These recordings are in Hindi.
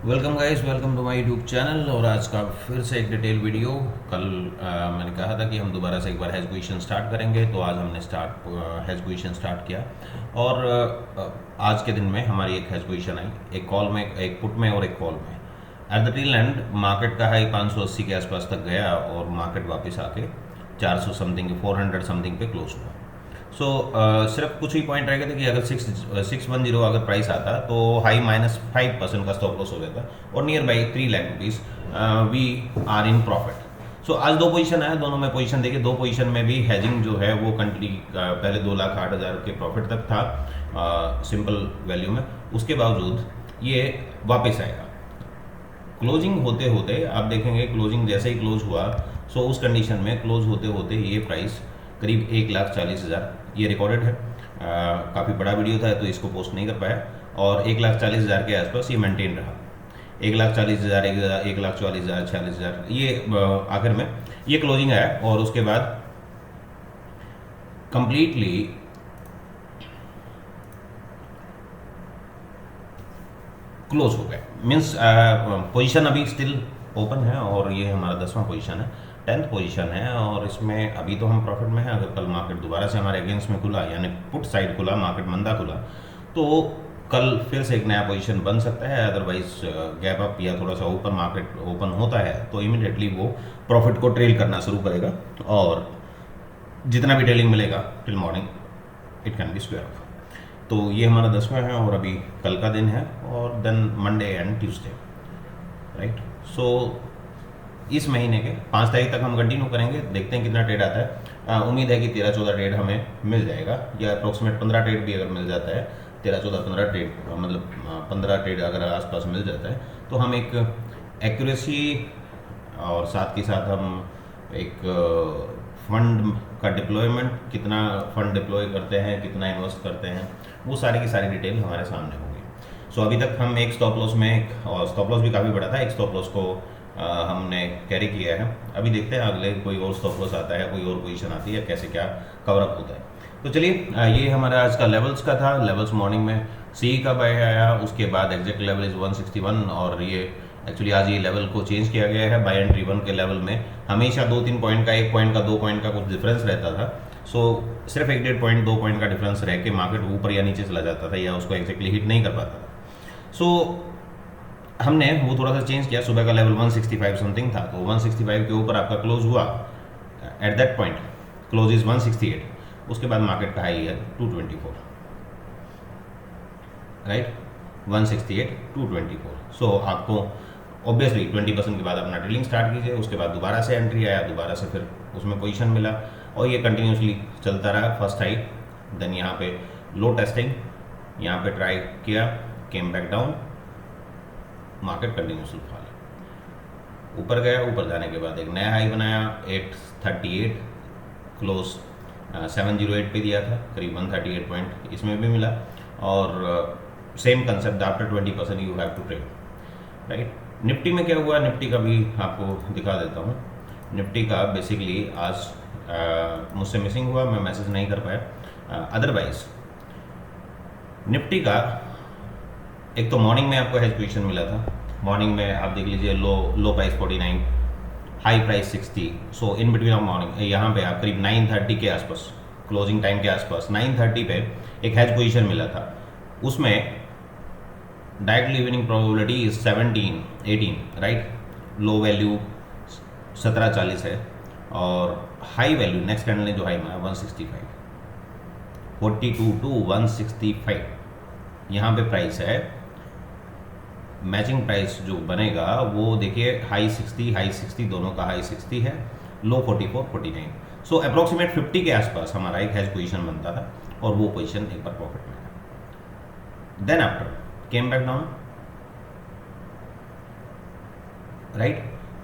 Welcome guys, welcome to my YouTube channel. और आज का फिर से एक डिटेल वीडियो। कल मैंने कहा था कि हम दोबारा से एक बार हैज पोजीशन स्टार्ट करेंगे, तो आज हमने हैज पोजीशन स्टार्ट किया। और आज के दिन में हमारी एक हैज पोजीशन आई, एक कॉल में, एक पुट में और एक कॉल में। At the tail end market का हाई 580 के आसपास तक गया और मार्केट वापस आके 400 समथिंग, 400 समथिंग पे क्लोज हुआ। सिर्फ कुछ ही पॉइंट रह गए थे कि अगर 610 अगर प्राइस आता तो हाई -5% का स्टॉप लॉस हो जाता और nearby 3 lakh rupees we are in profit. आज दो पोजीशन आया, दोनों में पोजीशन देखिए, दो पोजीशन में भी हैजिंग जो है वो कंटिन्यू, पहले 2,08,000 के प्रॉफिट तक था सिंपल वैल्यू में। उसके बावजूद ये वापस आएगा। क्लोजिंग होते होते आप देखेंगे, क्लोजिंग जैसे ही क्लोज हुआ, उस कंडीशन में क्लोज होते होते ये प्राइस करीब 1,40,000, ये रिकॉर्डेड है। काफ़ी बड़ा वीडियो था तो इसको पोस्ट नहीं कर पाया। और 1,40,000 के आसपास ये मेंटेन रहा। 1,40,000, 1,44,000, 46,000, ये आखिर में ये क्लोजिंग आया और उसके बाद कंप्लीटली क्लोज हो गए। मीन्स पोजीशन अभी स्टिल ओपन है और ये हमारा 10वां पोजीशन है, 10th पोजीशन है। और इसमें अभी तो हम प्रॉफिट में हैं। अगर कल मार्केट दोबारा से हमारे अगेंस्ट में खुला, यानी पुट साइड खुला, मार्केट मंदा खुला, तो कल फिर से एक नया पोजीशन बन सकता है। अदरवाइज गैप अप या थोड़ा सा ऊपर मार्केट ओपन होता है तो इमीडिएटली वो प्रॉफिट को ट्रेल करना शुरू करेगा और जितना भी ट्रेलिंग मिलेगा till morning it can be square of. तो ये हमारा 10वां है और अभी कल का दिन है और then Monday and Tuesday, right. इस महीने के 5 तारीख तक हम कंटिन्यू करेंगे, देखते हैं कितना ट्रेड आता है। उम्मीद है कि 13-14 ट्रेड हमें मिल जाएगा, या अप्रोक्सीमेट 15 ट्रेड भी अगर मिल जाता है, 13-14-15 ट्रेड, मतलब 15 ट्रेड अगर आसपास मिल जाता है तो हम एक एक्यूरेसी और साथ के साथ हम एक फंड का डिप्लॉयमेंट, कितना फंड डिप्लॉय करते हैं, कितना इन्वेस्ट करते हैं, वो सारी की सारी डिटेल हमारे सामने होगी। अभी तक हम एक स्टॉप लॉस में, और स्टॉप लॉस भी काफ़ी बड़ा था, एक स्टॉप लॉस को हमने कैरी किया है। अभी देखते हैं अगले कोई और स्टॉप लॉस आता है, कोई और पोजीशन आती है, कैसे क्या कवरअप होता है। तो चलिए, ये हमारा आज का लेवल्स का था। लेवल्स मॉर्निंग में सी का बाय आया, उसके बाद एग्जैक्ट लेवल इज 161 और ये एक्चुअली आज ये लेवल को चेंज किया गया है। बाय एंट्री 1 के लेवल में हमेशा 2-3 पॉइंट का, 1 पॉइंट का, 2 पॉइंट का कुछ डिफरेंस रहता था। सिर्फ 1-1.5 पॉइंट, 2 पॉइंट का डिफरेंस रह के मार्केट ऊपर या नीचे चला जाता था या उसको एग्जैक्टली हिट नहीं कर पाता था। हमने वो थोड़ा सा चेंज किया। सुबह का लेवल 165 समथिंग था, तो 165 के ऊपर आपका क्लोज हुआ। At that point close is 168। उसके बाद मार्केट का हाई है 224, राइट, 168 224। आपको ऑब्वियसली 20% के बाद अपना ट्रेडिंग स्टार्ट कीजिए। उसके बाद दोबारा से एंट्री आया, दोबारा से फिर उसमें पोजीशन मिला और ये कंटिन्यूसली चलता रहा। फर्स्ट हाई, देन यहाँ पे लो टेस्टिंग, यहाँ पे ट्राई किया, केम back down, market continuously fall, ऊपर गया। ऊपर जाने के बाद एक नया हाई बनाया 838, क्लोज 708 पे दिया था, करीब 138 पॉइंट इसमें भी मिला। और same concept, after 20% you have to trade, right. Nifty में क्या हुआ, निफ्टी का भी आपको दिखा देता हूँ। निफ्टी का बेसिकली आज मुझसे मिसिंग हुआ, मैं मैसेज नहीं कर पाया। अदरवाइज निफ्टी का एक तो मॉर्निंग में आपको हेज पोजीशन मिला था। मॉर्निंग में आप देख लीजिए, लो price 49, high price 60। In between of morning यहाँ पे आप करीब 9:30 के आसपास, क्लोजिंग टाइम के आसपास 9:30 पे एक हेज पोजीशन मिला था। उसमें directly winning probability is 17-18, right. Low value 1740 है और हाई वैल्यू नेक्स्ट कैंडल ने जो हाई मारा 165, 42 to 165 यहाँ पे प्राइस है। मैचिंग प्राइस जो बनेगा वो देखिए, हाई 60 दोनों का हाई 60 है, लो 44, 49। अप्रोक्सीमेट 50 के आसपास हमारा एक हैज पोजीशन बनता था और वो पोजीशन एक बार प्रॉफिट में आया। Then after came back down, right,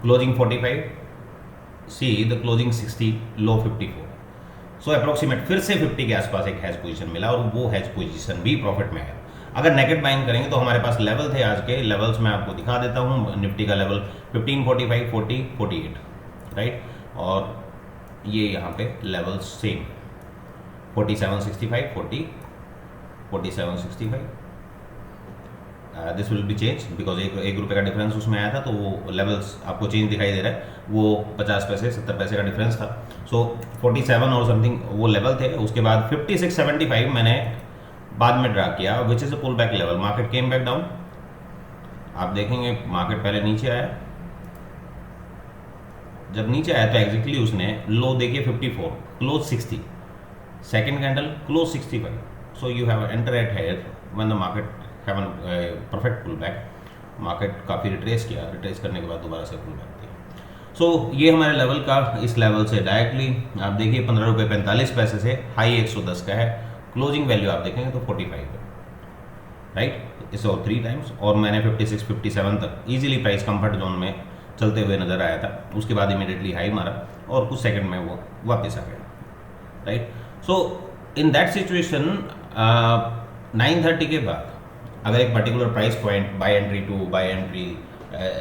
closing 45, see the closing 60, low 54। Approximate फिर से 50 के आसपास एक हैज पोजीशन मिला और वो हैज पोजीशन भी प्रॉफिट में है। अगर नेकेट बाइंग करेंगे तो हमारे पास लेवल थे आज के। लेवल्स मैं आपको दिखा देता हूँ। निफ्टी का लेवल 15, 45, 40, 48, राइट। और ये यहाँ पे level same 4765, 40, 4765, this will be change because एक रुपये का डिफरेंस उसमें आया था, तो वो लेवल्स आपको चेंज दिखाई दे रहा है, वो 50 पैसे 70 पैसे का डिफरेंस था। सो 47 और समथिंग वो लेवल थे। उसके बाद 56.75 मैंने बाद में ड्रा किया, which is a pull back level. Market came back down, आप देखेंगे मार्केट पहले नीचे आया, जब नीचे आया तो एग्जैक्टली उसने लो देखिए 54, close 60, second candle close 65। So you have enter at here when the market have an perfect pull back. Market काफ़ी रिट्रेस किया, रिट्रेस करने के बाद दोबारा से पुल बैक दिया। सो ये हमारे लेवल का, इस लेवल से डायरेक्टली आप देखिए 15 रुपये 45 पैसे से हाई 110 का है, क्लोजिंग वैल्यू आप देखेंगे तो 45 है, राइट। इसे और 3 टाइम्स, और मैंने 56 57 तक इजीली प्राइस कंफर्ट जोन में चलते हुए नजर आया था। उसके बाद इमीडिएटली हाई मारा और कुछ सेकंड में वो वापस आ गया, right. So in that situation 9:30 के बाद अगर एक particular price point buy entry 2, buy entry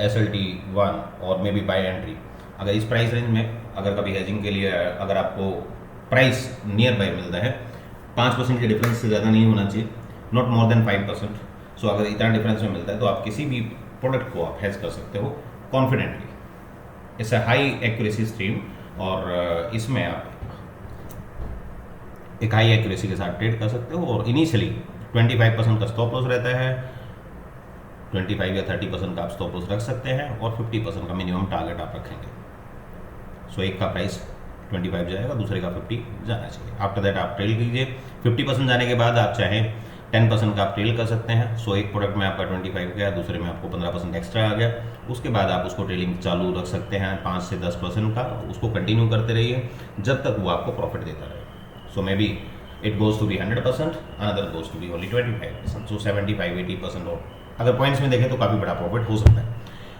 SLT 1 और मे बी बाय एंट्री, अगर इस प्राइस रेंज में अगर कभी हेजिंग के लिए अगर आपको प्राइस नियर बाय मिलता है, 5% के डिफरेंस से ज़्यादा नहीं होना चाहिए, नॉट मोर देन 5%। सो अगर इतना डिफरेंस में मिलता है तो आप किसी भी प्रोडक्ट को आप हेज कर सकते हो confidently. It's a high accuracy stream, और इसमें आप एक हाई एक्यूरेसी के साथ ट्रेड कर सकते हो। और इनिशियली 25% का स्टॉप लॉस रहता है, 25 या 30% का आप स्टॉप लॉस रख सकते हैं, और 50% का मिनिमम टारगेट आप रखेंगे। सो एक का प्राइस 25 जाएगा, दूसरे का 50 जाना चाहिए। आफ्टर दैट आप ट्रेल कीजिए। 50% जाने के बाद आप चाहें 10% का आप ट्रेल कर सकते हैं। सो एक प्रोडक्ट में आपका 25 गया, दूसरे में आपको 15% एक्स्ट्रा आ गया, उसके बाद आप उसको ट्रेलिंग चालू रख सकते हैं 5 से 10% का, उसको कंटिन्यू करते रहिए जब तक वो आपको प्रॉफिट देता रहे। So maybe it goes to be 100%, another goes to be only 25%, so 75-80%। और अगर पॉइंट्स में देखें तो काफ़ी बड़ा प्रॉफिट हो सकता है।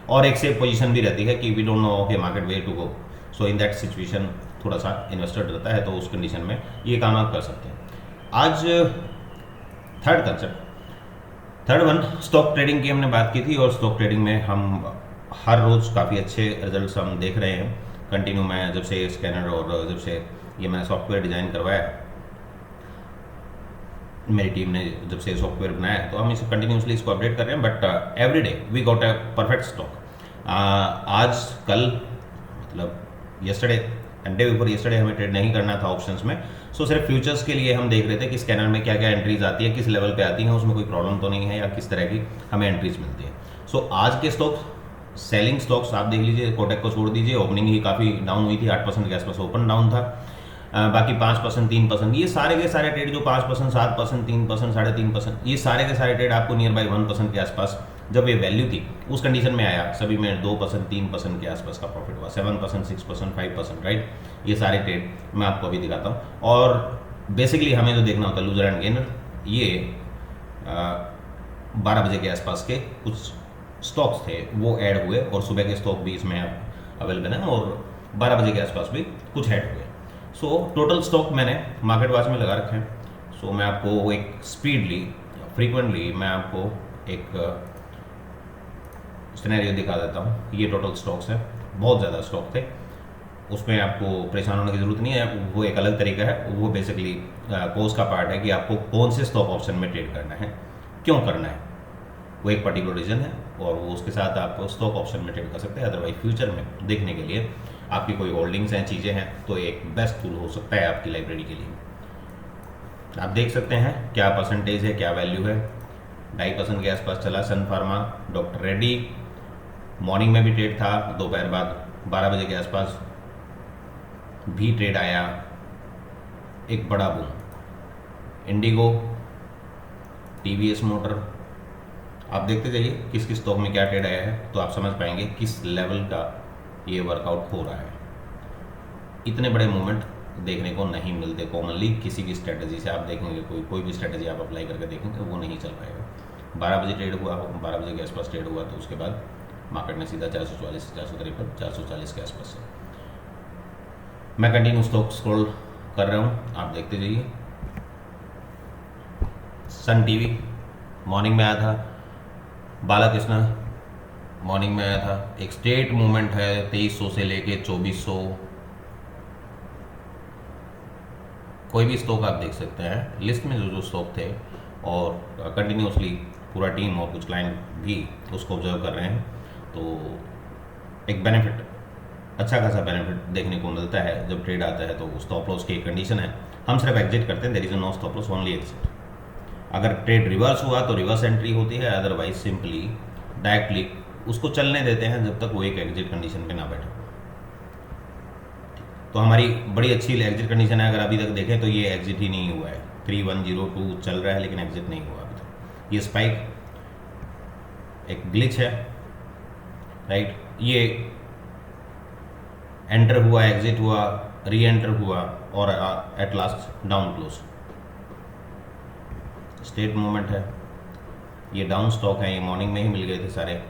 और एक सेफ पोजीशन भी रहती है कि वी डोंट नो कि market where to go. So in that situation थोड़ा सा इन्वेस्टर रहता है, तो उस कंडीशन में ये काम आप कर सकते हैं। आज third concept, third one, stock trading की हमने बात की थी, और स्टॉक ट्रेडिंग में हम हर रोज़ काफ़ी अच्छे रिजल्ट्स हम देख रहे हैं कंटिन्यू। मैं जब से स्कैनर और जब से ये मैंने सॉफ्टवेयर डिज़ाइन करवाया, मेरी टीम ने जब से सॉफ्टवेयर बनाया, तो हम इसे कंटिन्यूसली इसको अपडेट कर रहे हैं। But every day we got a perfect stock. आज कल मतलब yesterday and day before yesterday हमें ट्रेड नहीं करना था ऑप्शंस में। सो सिर्फ फ्यूचर्स के लिए हम देख रहे थे कि स्कैनर में क्या क्या एंट्रीज आती है, किस लेवल पे आती हैं, उसमें कोई प्रॉब्लम तो नहीं है, या किस तरह की हमें एंट्रीज मिलती है। सो आज के स्टॉक, सेलिंग स्टॉक्स आप देख लीजिए, कोटेक को छोड़ दीजिए, ओपनिंग ही काफ़ी डाउन हुई थी, 8% के आसपास ओपन डाउन था। बाकी 5%, 3%, ये सारे के सारे ट्रेड जो 5%, 7%, 3%, 3.5%, ये सारे के सारे ट्रेड आपको नियर बाई 1% के आसपास जब ये वैल्यू थी उस कंडीशन में आया, सभी में 2%, 3% के आसपास का प्रॉफिट हुआ, 7%, 6%, 5%, राइट। ये सारे ट्रेड मैं आपको अभी दिखाता हूँ। और बेसिकली हमें जो देखना होता है लूजर एंड गेनर, ये 12 बजे के आसपास के कुछ स्टॉक्स थे वो ऐड हुए, और सुबह के स्टॉक भी इसमें अवेलेबल हैं, और 12 बजे के आसपास भी कुछ ऐड हुए। सो टोटल स्टॉक मैंने मार्केट वॉच में लगा रखे हैं। सो मैं आपको एक स्पीडली, फ्रीक्वेंटली मैं आपको एक सिनेरियो दिखा देता हूँ। ये टोटल स्टॉक्स हैं, बहुत ज़्यादा स्टॉक थे, उसमें आपको परेशान होने की ज़रूरत नहीं है, वो एक अलग तरीका है। वो बेसिकली कोर्स का पार्ट है कि आपको कौन से स्टॉक ऑप्शन में ट्रेड करना है, क्यों करना है, वो एक पर्टिकुलर रीज़न है, और वो उसके साथ आप स्टॉक ऑप्शन में ट्रेड कर सकते हैं। अदरवाइज फ्यूचर में देखने के लिए आपकी कोई होल्डिंग्स हैं, चीज़ें हैं, तो एक बेस्ट टूल हो सकता है आपकी लाइब्रेरी के लिए। आप देख सकते हैं क्या परसेंटेज है, क्या वैल्यू है। 2.5% के आसपास चला सन फार्मा, डॉक्टर रेड्डी, मॉर्निंग में भी ट्रेड था, दोपहर बाद 12 बजे के आसपास भी ट्रेड आया, एक बड़ा बूम। इंडिगो, TVS मोटर, आप देखते जाइए किस किस स्टॉक में क्या ट्रेड आया है, तो आप समझ पाएंगे किस लेवल का ये वर्कआउट हो रहा है। इतने बड़े मूवमेंट देखने को नहीं मिलते कॉमनली किसी की स्ट्रेटजी से। आप देखेंगे कोई भी स्ट्रेटजी आप अप्लाई करके देखेंगे वो नहीं चल पाएगा। 12 बजे ट्रेड हुआ, 12 बजे के आसपास ट्रेड हुआ, तो उसके बाद मार्केट ने सीधा 444 से 453, 440 के आसपास से। मैं कंटिन्यू स्टॉक स्क्रॉल कर रहा हूँ, आप देखते जाइए। सन टीवी मॉर्निंग में आया था, बालाकृष्णा मॉर्निंग में आया था, एक स्टेट मूवमेंट है 2300 से लेके 2400। कोई भी स्टॉक आप देख सकते हैं लिस्ट में जो जो स्टॉक थे, और कंटिन्यूसली पूरा टीम और कुछ क्लाइंट भी उसको ऑब्जर्व कर रहे हैं, तो एक बेनिफिट, अच्छा खासा बेनिफिट देखने को मिलता है जब ट्रेड आता है। तो स्टॉप लॉस की एक कंडीशन है, हम सिर्फ एग्जिट करते हैं, there is no stop loss, only exit. अगर ट्रेड रिवर्स हुआ तो रिवर्स एंट्री होती है, अदरवाइज सिंपली डायरेक्टली उसको चलने देते हैं जब तक वो एक एग्जिट कंडीशन पे ना बैठे। तो हमारी बड़ी अच्छी एग्जिट कंडीशन है। अगर अभी तक देखें तो ये एग्जिट ही नहीं हुआ है, 3102 चल रहा है लेकिन एग्जिट नहीं हुआ अभी तक। ये स्पाइक एक ग्लिच है, राइट। ये एंटर हुआ, एग्जिट हुआ, री एंटर हुआ और at last down close. State movement है, ये डाउन स्टॉक है, ये मॉर्निंग में ही मिल गए थे सारे।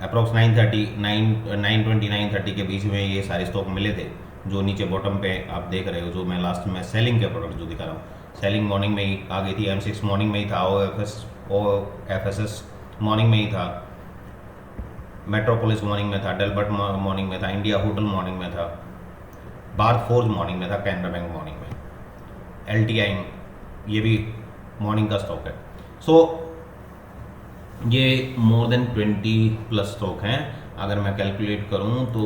अप्रॉक्स 920 930 के बीच में ये सारे स्टॉक मिले थे, जो नीचे बॉटम पे आप देख रहे हो, जो मैं लास्ट में सेलिंग के प्रोडक्ट जो दिखा रहा हूँ। सेलिंग मॉर्निंग में ही आ गई थी, M6 मॉर्निंग में ही था, OFSS मॉर्निंग में ही था, मेट्रोपोलिस मॉर्निंग में था, डेलबर्ट मॉर्निंग में था, इंडिया होटल मॉर्निंग में था, भारत फोर्ज मॉर्निंग में था, कैनरा बैंक मॉर्निंग में, LTI ये भी मॉर्निंग का स्टॉक है। सो ये मोर देन 20 प्लस स्टॉक हैं। अगर मैं कैलकुलेट करूं तो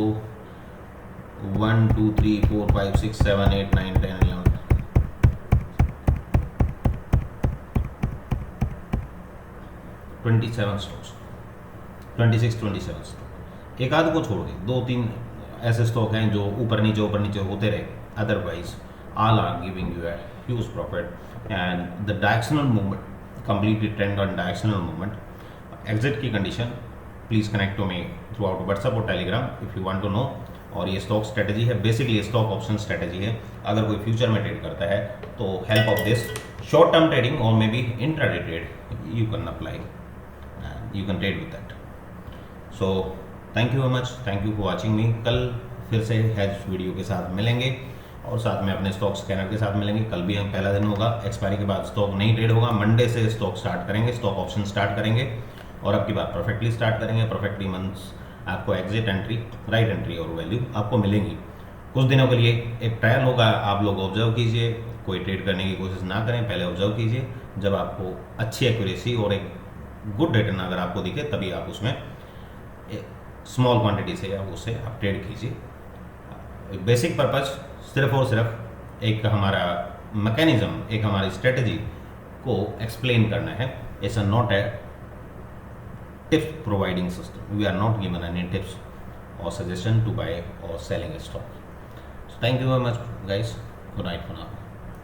1 2 3 4 5 6 7 8 9 10 11 27 स्टॉक्स, 27 स्टॉक। एक आध को छोड़ के 2-3 ऐसे स्टॉक हैं जो ऊपर नीचे होते रहे, otherwise all are giving you a huge profit and the directional movement, completely trend on directional movement। Exit की condition please connect to me through out WhatsApp और Telegram if you want to know. और ये स्टॉक स्ट्रेटजी है, बेसिकली स्टॉक ऑप्शन स्ट्रेटजी है। अगर कोई फ्यूचर में ट्रेड करता है तो help of this short term trading और maybe intraday trade you can apply and you can trade with that. So thank you very much, thank you for watching me. कल फिर से हेज वीडियो के साथ मिलेंगे और साथ में अपने स्टॉक स्कैनर के साथ मिलेंगे। कल भी हम पहला दिन होगा, एक्सपायरी के बाद स्टॉक नहीं ट्रेड होगा। मंडे से स्टॉक स्टार्ट करेंगे, स्टॉक ऑप्शन स्टार्ट करेंगे और अब की बात परफेक्टली स्टार्ट करेंगे। परफेक्टली मींस आपको एग्जिट एंट्री, राइट एंट्री और वैल्यू आपको मिलेंगी। कुछ दिनों के लिए एक ट्रायल होगा, आप लोग ऑब्जर्व कीजिए, कोई ट्रेड करने की कोशिश ना करें, पहले ऑब्जर्व कीजिए। जब आपको अच्छी एक्यूरेसी और एक गुड रिटर्न अगर आपको दिखे तभी आप उसमें स्मॉल क्वांटिटी से या उससे आप ट्रेड कीजिए। बेसिक पर्पज सिर्फ और सिर्फ एक हमारा मैकेनिज्म, एक हमारी स्ट्रेटजी को एक्सप्लेन करना है। It's not a tips providing system. We are not given any tips or suggestion to buy or selling a stock. So thank you very much guys. Good night for now.